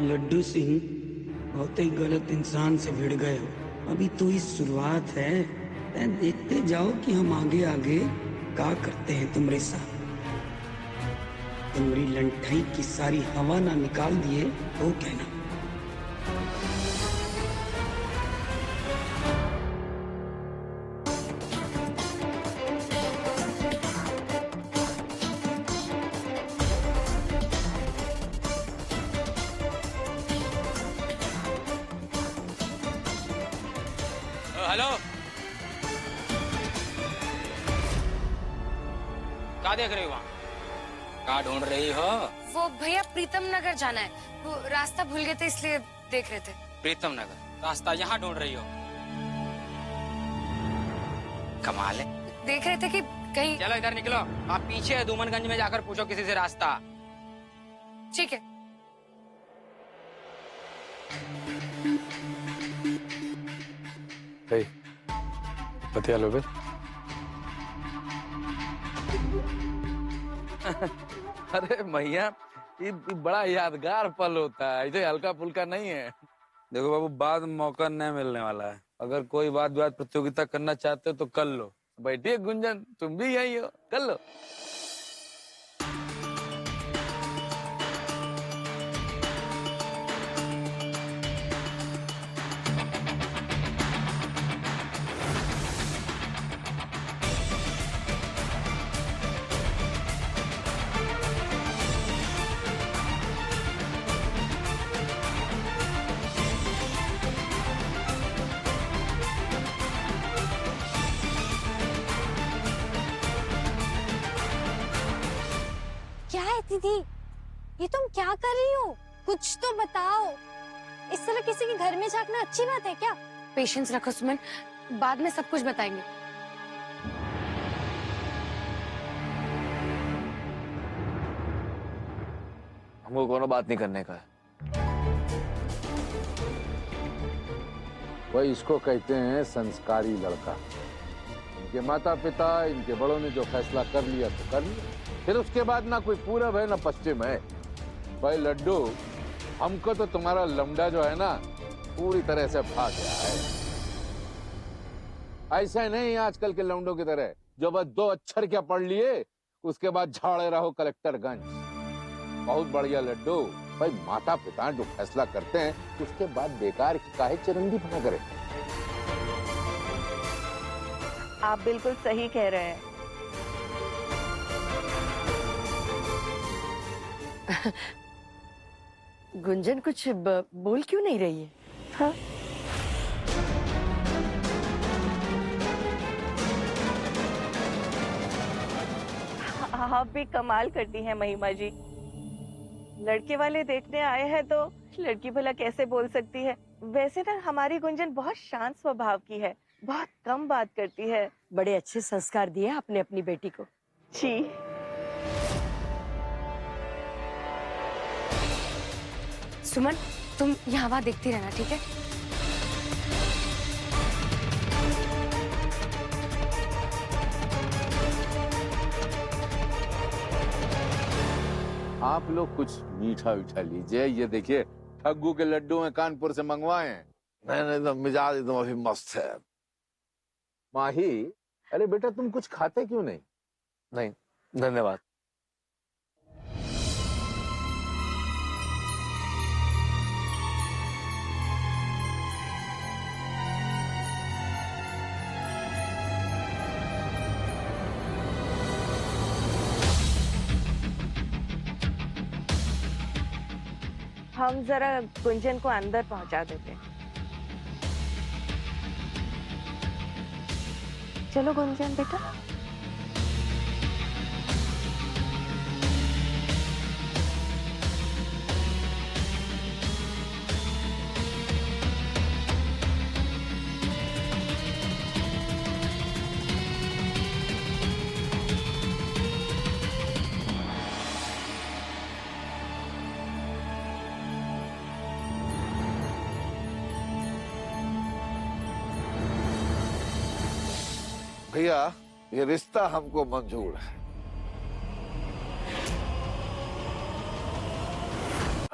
लड्डू सिंह, बहुत ही गलत इंसान से भिड़ गए हो। अभी तो ही शुरुआत है। देखते जाओ कि हम आगे आगे क्या करते हैं तुम्हारे साथ। तुम्हारी लंठाई की सारी हवा ना निकाल दिए तो कहना। हेलो, क्या देख रही हो वहाँ? क्या ढूंढ रही हो? वो भैया प्रीतम नगर जाना है। वो रास्ता भूल गए थे इसलिए देख रहे थे। प्रीतम नगर रास्ता यहाँ ढूंढ रही हो? कमाल है। देख रहे थे कि कहीं। चलो इधर निकलो, आप पीछे धूमनगंज में जाकर पूछो किसी से रास्ता। ठीक है। Hey, बतिया लो बे। अरे मैया, ये बड़ा यादगार पल होता है, इसे हल्का फुल्का नहीं है। देखो बाबू, बाद में मौका नहीं मिलने वाला है। अगर कोई बात प्रतियोगिता करना चाहते हो तो कर लो। बैठिए गुंजन, तुम भी यही हो, कर लो। क्या है दीदी, ये तुम क्या कर रही हो? कुछ तो बताओ। इस तरह किसी के घर में झांकना अच्छी बात है क्या? पेशेंस रखो सुमन, बाद में सब कुछ बताएंगे। हमको कोनो बात नहीं करने का है। वही इसको कहते हैं संस्कारी लड़का। इनके माता पिता, इनके बड़ों ने जो फैसला कर लिया तो कर लिया। फिर उसके बाद ना कोई पूरब है ना पश्चिम है। भाई लड्डू, हमको तो तुम्हारा लमडा जो है ना पूरी तरह से भा गया है। ऐसा नहीं आजकल के लौंडों की तरह जो बस 2 अक्षर क्या पढ़ लिए उसके बाद झाड़े रहो कलेक्टरगंज। बहुत बढ़िया लड्डू, भाई माता पिता जो फैसला करते हैं उसके बाद बेकार की काहे चिरंदी बना करे। आप बिल्कुल सही कह रहे हैं। गुंजन कुछ बोल क्यों नहीं रही है? हाँ? आप भी कमाल करती हैं महिमा जी। लड़के वाले देखने आए हैं तो लड़की भला कैसे बोल सकती है। वैसे ना हमारी गुंजन बहुत शांत स्वभाव की है, बहुत कम बात करती है। बड़े अच्छे संस्कार दिए आपने अपनी बेटी को। जी। सुमन, तुम यहाँ वहाँ देखती रहना, ठीक है? आप लोग कुछ मीठा मीठा लीजिए। ये देखिए ठग्गू के लड्डू हैं, कानपुर से मंगवाए हैं। नहीं तो मिजाज एकदम अभी मस्त है। माही, अरे बेटा तुम कुछ खाते क्यों नहीं? नहीं, धन्यवाद। हम जरा गुंजन को अंदर पहुंचा देते हैं। चलो गुंजन बेटा। भैया, ये रिश्ता हमको मंजूर है।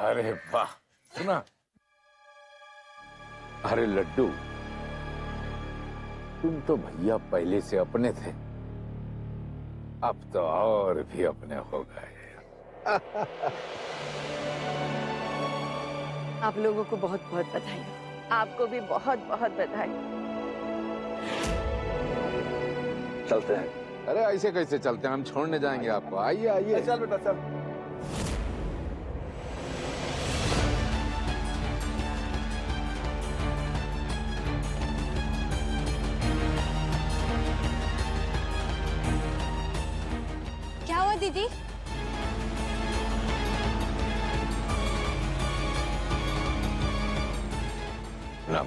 अरे वाह, सुना? अरे लड्डू, तुम तो भैया पहले से अपने थे, अब तो और भी अपने हो गए। आप लोगों को बहुत बहुत बधाई। आपको भी बहुत बहुत बधाई। चलते हैं। अरे ऐसे कैसे चलते हैं, हम छोड़ने जाएंगे आपको। आइए आइए। चल बेटा चल। क्या हुआ दीदी?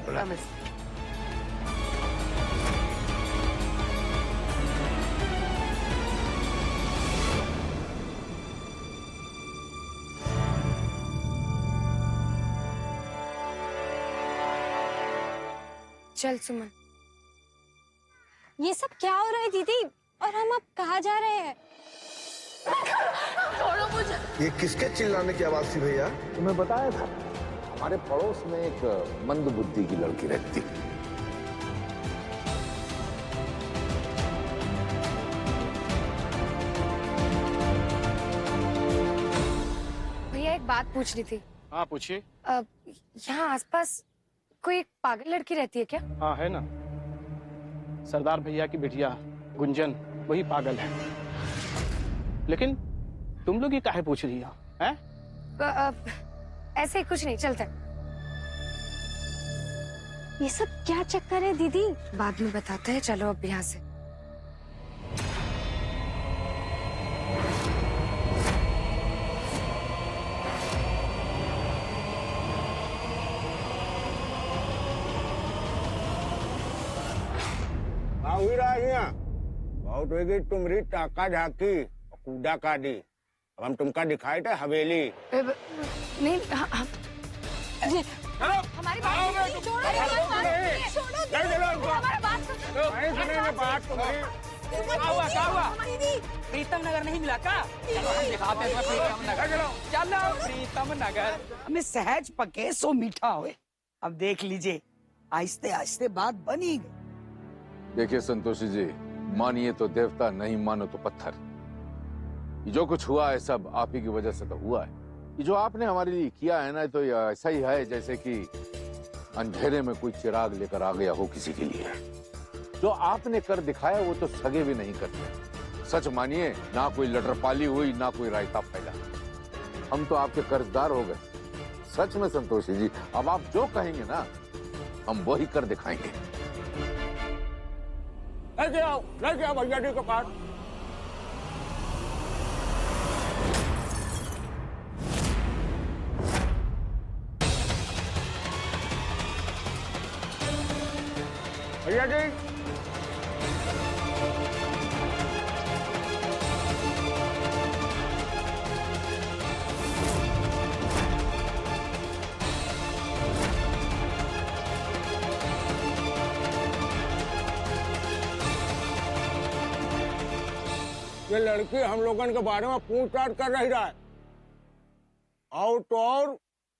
नमस्ते। चल सुमन। ये सब क्या हो रहा है दीदी? और हम अब कहाँ जा रहे हैं? ये किसके चिल्लाने की आवाज थी भैया? तुम्हें बताया था, हमारे पड़ोस में एक मंद बुद्धि की लड़की रहती। भैया एक बात पूछनी थी। हाँ पूछिए। यहाँ आसपास कोई एक पागल लड़की रहती है क्या? हाँ है ना, सरदार भैया की बिटिया गुंजन, वही पागल है। लेकिन तुम लोग ये काहे पूछ रही हो? हैं? ऐसे ही कुछ नहीं, चलते हैं। ये सब क्या चक्कर है दीदी? बाद में बताते हैं, चलो अब यहाँ से। बहुत होगी तुम्हारी टाका झाकी कूदा काटी। अब हम तुमका दिखाई थे हवेली। नहीं हमारी बात प्रीतम नगर नहीं मिला का? चलो हम दिखाते हैं प्रीतम नगर। चलो प्रीतम नगर। हमें सहज पके सो मीठा होए। अब देख लीजिए, आहिस्ते आहिस्ते बात बनी गई। देखिए संतोषी जी, मानिए तो देवता, नहीं मानो तो पत्थर। ये जो कुछ हुआ है सब आप ही की वजह से तो हुआ है। ये जो आपने हमारे लिए किया है ना, तो ये ऐसा ही है जैसे कि अंधेरे में कोई चिराग लेकर आ गया हो किसी के लिए। जो आपने कर दिखाया वो तो सगे भी नहीं करते। सच मानिए, ना कोई लटरपाली हुई, ना कोई रायता फैला। हम तो आपके कर्जदार हो गए। सच में संतोषी जी, अब आप जो कहेंगे ना, हम वही कर दिखाएंगे। लेके आओ भैया जी के पास। भैया जी, ये लड़की हम लोगन के बारे में पूछताछ कर रही है। और तो और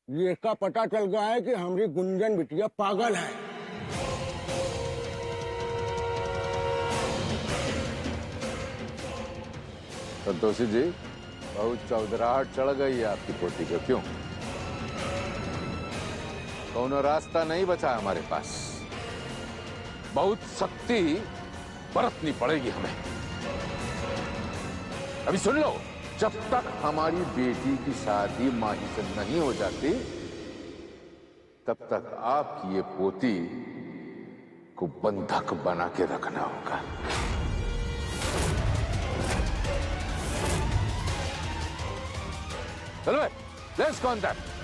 ये इसका पता चल गया है कि हमारी गुंजन बिटिया पागल है। संतोषी जी, बहुत चौधराहट चढ़ गई है आपकी पोती को। क्यों? कौनो रास्ता नहीं बचा हमारे पास। बहुत सख्ती बरतनी पड़ेगी हमें। अभी सुन लो, जब तक हमारी बेटी की शादी माही से नहीं हो जाती, तब तक आपकी ये पोती को बंधक बना के रखना होगा। चलो लेट्स कॉन्टैक्ट।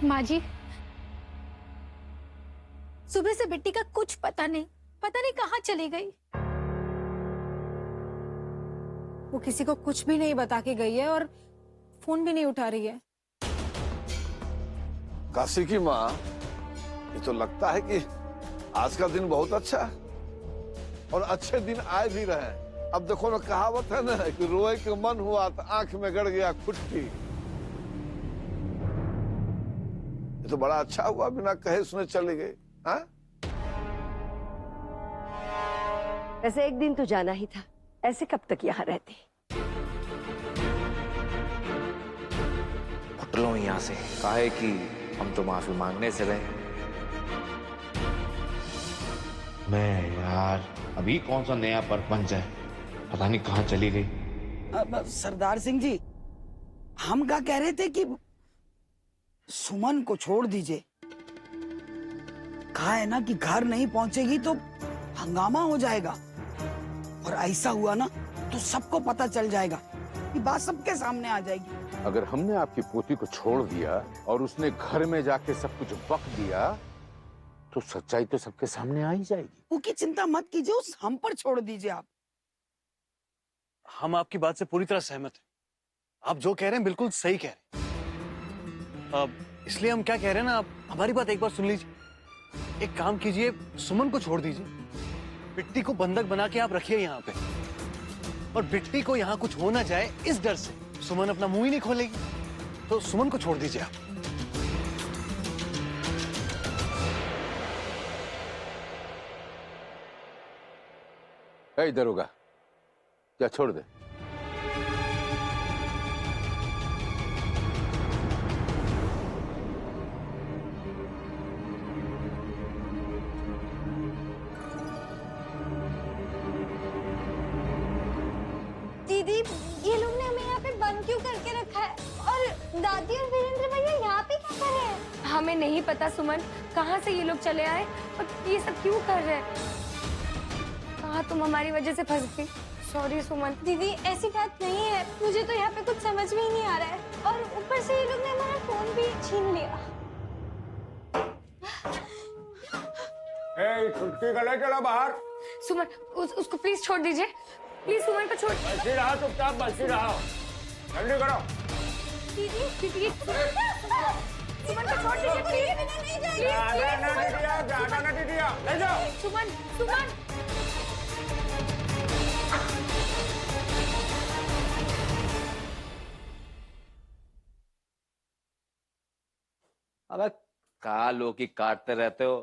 माँ जी, सुबह से बिट्टी का कुछ पता नहीं कहाँ चली गई। वो किसी को कुछ भी नहीं बता के गई है और फोन भी नहीं उठा रही है। काशी की माँ, ये तो लगता है कि आज का दिन बहुत अच्छा है और अच्छे दिन आए भी रहे। अब देखो ना, कहावत है ना कि रोए के मन हुआ तो आंख में गड़ गया खुट्टी। ये तो बड़ा अच्छा हुआ, बिना कहे सुने चली गई। हाँ, वैसे एक दिन तो जाना ही था, ऐसे कब तक यहाँ रहते। उठ लो यहाँ से, काहे कि हम तो माफी मांगने से गए। मैं यार, अभी कौन सा नया परपंच है, पता नहीं कहाँ चली गई। अब सरदार सिंह जी, हम क्या कह रहे थे कि सुमन को छोड़ दीजिए। कहा है ना कि घर नहीं पहुंचेगी तो हंगामा हो जाएगा, और ऐसा हुआ ना तो सबको पता चल जाएगा, ये बात सबके सामने आ जाएगी। अगर हमने आपकी पोती को छोड़ दिया और उसने घर में जाके सब कुछ बक दिया तो सच्चाई तो सबके सामने आ ही जाएगी। उसकी चिंता मत कीजिए, उस हम पर छोड़ दीजिए आप। हम आपकी बात से पूरी तरह सहमत हैं। आप जो कह रहे हैं बिल्कुल सही कह रहे हैं। इसलिए हम क्या कह रहे हैं ना, आप हमारी बात एक बार सुन लीजिए। एक काम कीजिए, सुमन को छोड़ दीजिए, बिट्टी को बंधक बना के आप रखिए यहाँ पे, और बिट्टी को यहाँ कुछ हो ना जाए इस डर से सुमन अपना मुंह ही नहीं खोलेगी। तो सुमन को छोड़ दीजिए आप। इधर होगा क्या, छोड़ दे। दीदी, ये लोग ने हमें यहाँ पे बंद क्यों करके रखा है? और दादी और वीरेंद्र भैया यहाँ पे क्या कर रहे हैं? हमें नहीं पता सुमन, कहाँ से ये लोग चले आए और ये सब क्यों कर रहे हैं। कहाँ तुम हमारी वजह से फंस गई। सॉरी सुमन। दीदी, ऐसी बात नहीं है, मुझे तो यहाँ पे कुछ समझ में ही नहीं आ रहा है, और ऊपर से ये लोग ने हमारा फोन भी छीन लिया। छुट्टी का ले चला बाहर। सुमन, उसको प्लीज छोड़ दीजिए, प्लीज सुमन को छोड़। बची रहा, चुपचाप बची रहा, जल्दी करो। दीदी, दीदी, सुमन को छोड़ दीजिए प्लीज। ज्यादा नहीं दिया, ले जाओ। सुमन, सुमन। अबे कहा लोग की काटते रहते हो,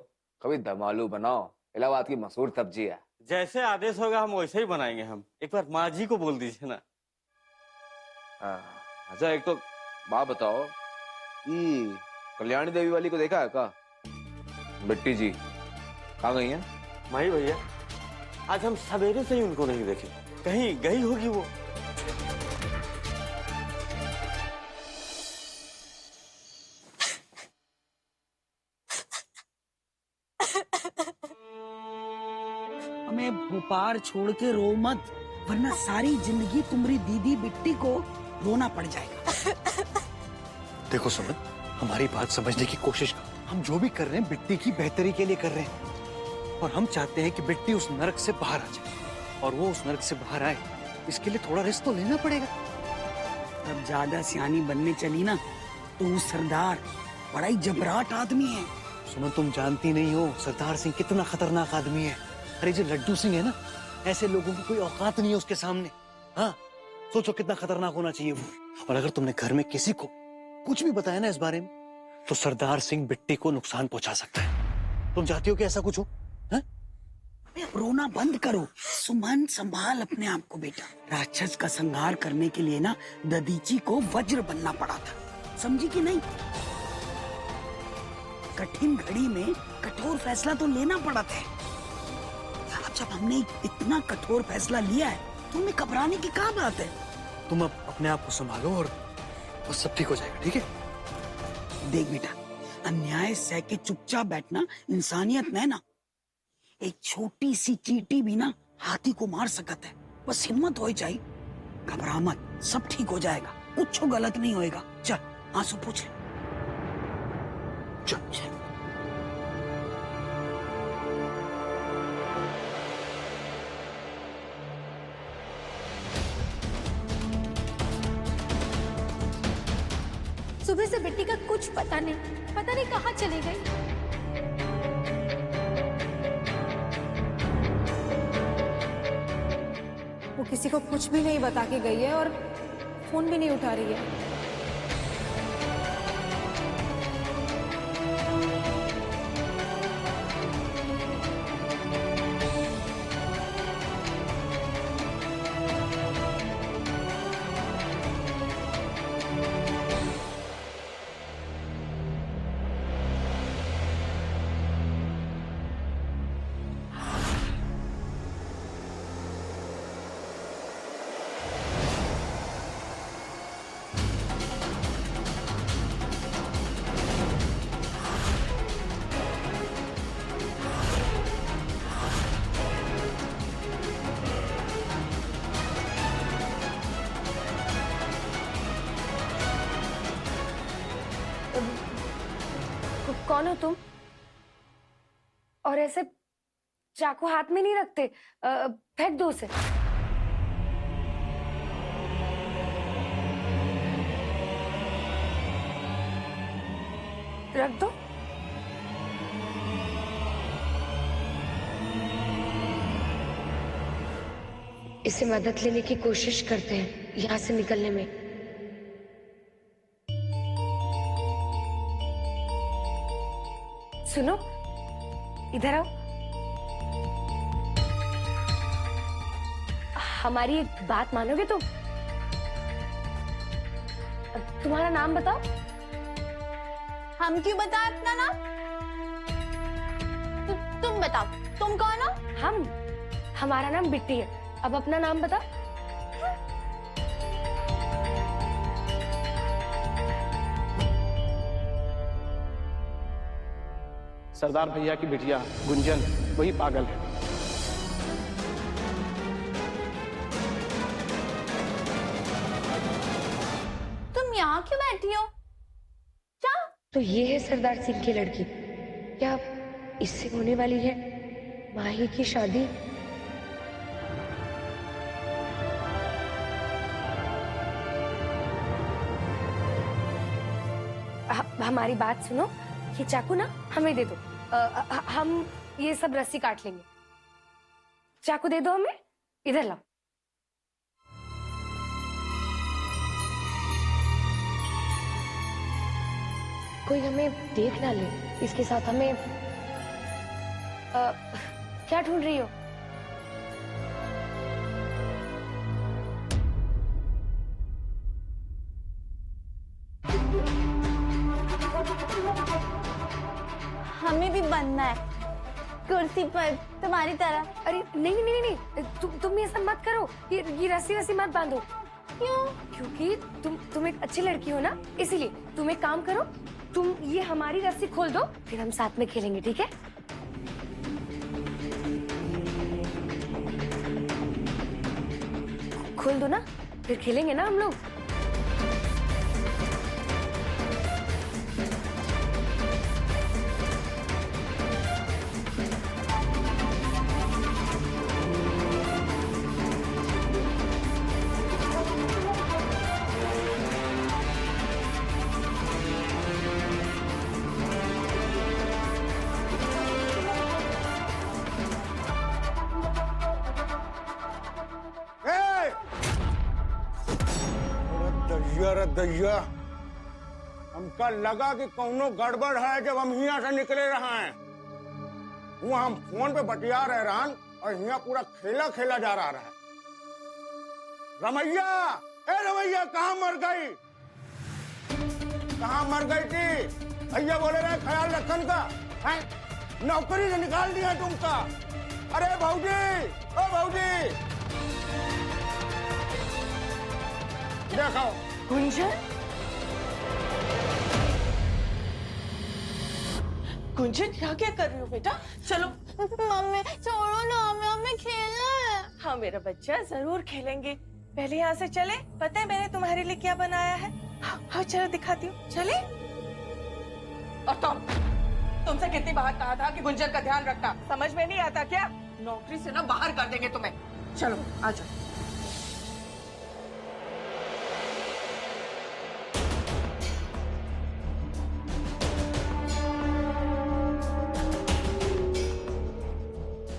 कभी दम आलू बनाओ, इलाहाबाद की मशहूर सब्जी है। जैसे आदेश होगा हम वैसे ही बनाएंगे। हम एक बार माँ जी को बोल दीजिए ना। अच्छा, एक तो बात बताओ, ये कल्याणी देवी वाली को देखा है का? बिट्टी जी कहाँ गई है? माही भैया, आज हम सवेरे से ही उनको नहीं देखे, कहीं गई होगी वो। हमें भोपाल छोड़ के रो मत, वरना सारी जिंदगी तुम्हारी दीदी बिट्टी को रोना पड़ जाएगा। देखो सुमन, हमारी बात समझने की कोशिश करो। हम जो भी कर रहे हैं बिट्टी की बेहतरी के लिए कर रहे हैं, और हम चाहते हैं कि बिट्टी उस नरक से बाहर आ जाए, और वो उस नरक से बाहर आए इसके लिए थोड़ा रिस्क तो लेना पड़ेगा। अब ज्यादा सियानी बनने चली ना तो वो सरदार बड़ा ही जबराट आदमी है। सुमन, तुम जानती नहीं हो सरदार सिंह कितना खतरनाक आदमी है। अरे जो लड्डू सिंह है ना, ऐसे लोगों की कोई औकात नहीं है उसके सामने। हाँ, सोचो कितना खतरनाक होना चाहिए वो। और अगर तुमने घर में किसी को कुछ भी बताया ना इस बारे में, तो सरदार सिंह बिट्टी को नुकसान पहुंचा सकता है। तुम चाहती हो कि ऐसा कुछ हो? हा? रोना बंद करो सुमन, संभाल अपने आप को बेटा। राक्षस का संहार करने के लिए ना ददीची को वज्र बनना पड़ा था, समझी कि नहीं? कठिन घड़ी में कठोर फैसला तो लेना पड़ा था। अब जब हमने इतना कठोर फैसला लिया है, तुम्हें घबराने की क्या बात है? तुम अब अपने आप को संभालो और बस सब ठीक हो जाएगा, ठीक है? देख बेटा, अन्याय सह के चुपचाप बैठना इंसानियत नहीं ना। एक छोटी सी चींटी भी ना हाथी को मार सकता है। बस हिम्मत हो चाहिए, घबरा मत, सब ठीक हो जाएगा, कुछ गलत नहीं होएगा। चल आंसू पूछ ले। चल चल। सुबह से बिट्टी का कुछ पता नहीं कहाँ चली गई। वो किसी को कुछ भी नहीं बता के गई है और फोन भी नहीं उठा रही है। कौन हो तुम? और ऐसे चाकू हाथ में नहीं रखते, फेंक दो उसे। रख दो। इसे मदद लेने की कोशिश करते हैं यहाँ से निकलने में। सुनो, इधर आओ। हमारी एक बात मानोगे तुम? तुम्हारा नाम बताओ। हम क्यों बताएं अपना नाम? तुम बताओ, तुम कौन हो? हमारा नाम बिट्टी है। अब अपना नाम बताओ। सरदार भैया की बिटिया गुंजन वही पागल है। तुम यहाँ क्यों बैठी हो? क्या? तो ये है सरदार सिंह की लड़की। क्या इससे होने वाली है माही की शादी? हमारी बात सुनो, ये चाकू ना हमें दे दो। हम ये सब रस्सी काट लेंगे। चाकू दे दो हमें, इधर लाओ। कोई हमें देख ना ले, इसके साथ हमें क्या ढूंढ रही हो? हमें भी बनना है कुर्सी पर तुम्हारी तरह। अरे नहीं, तुम ये सब मत करो। ये रस्सी मत बांधो। क्यों? क्योंकि तुम एक अच्छी लड़की हो ना, इसीलिए। तुम एक काम करो, तुम ये हमारी रस्सी खोल दो, फिर हम साथ में खेलेंगे, ठीक है? खोल दो ना, फिर खेलेंगे ना हम लोग। दैया, हमका लगा कि कौनो गड़बड़ है जब हम यहाँ से निकले रहा हैं। वो हम फोन पे बतिया रहे रहन और यहाँ पूरा खेला खेला जा रहा है। रमैया, ए रमैया, कहाँ मर गई? कहाँ मर गई थी? भैया बोले रहे ख्याल रखन का है, नौकरी से निकाल दिया तुमका। अरे भाऊजी, ओ भाऊजी, देखो गुंजन, गुंजन यहाँ क्या कर रही हो बेटा? चलो। मम्मी छोड़ो ना, हमें खेलना है। हाँ मेरा बच्चा, जरूर खेलेंगे। पहले यहाँ से चले। पता है मैंने तुम्हारे लिए क्या बनाया है? हाँ चलो दिखाती हूँ, चले। और तुमसे कितनी बार कहा था कि गुंजन का ध्यान रखना, समझ में नहीं आता क्या? नौकरी से ना बाहर कर देंगे तुम्हें। चलो आ जाओ।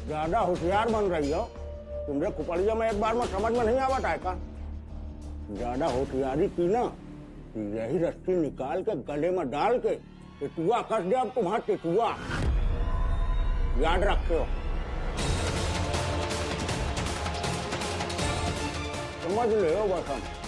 ज्यादा होशियार बन रही हो। तुमरे कुपड़िया में एक बार में समझ में नहीं आवत है का? ज्यादा होशियारी की ना, यही रस्सी निकाल के गले में डाल के टिटुआ कस दे। अब तुम्हारा टिटुआ याद रखो। समझ ले बस हम।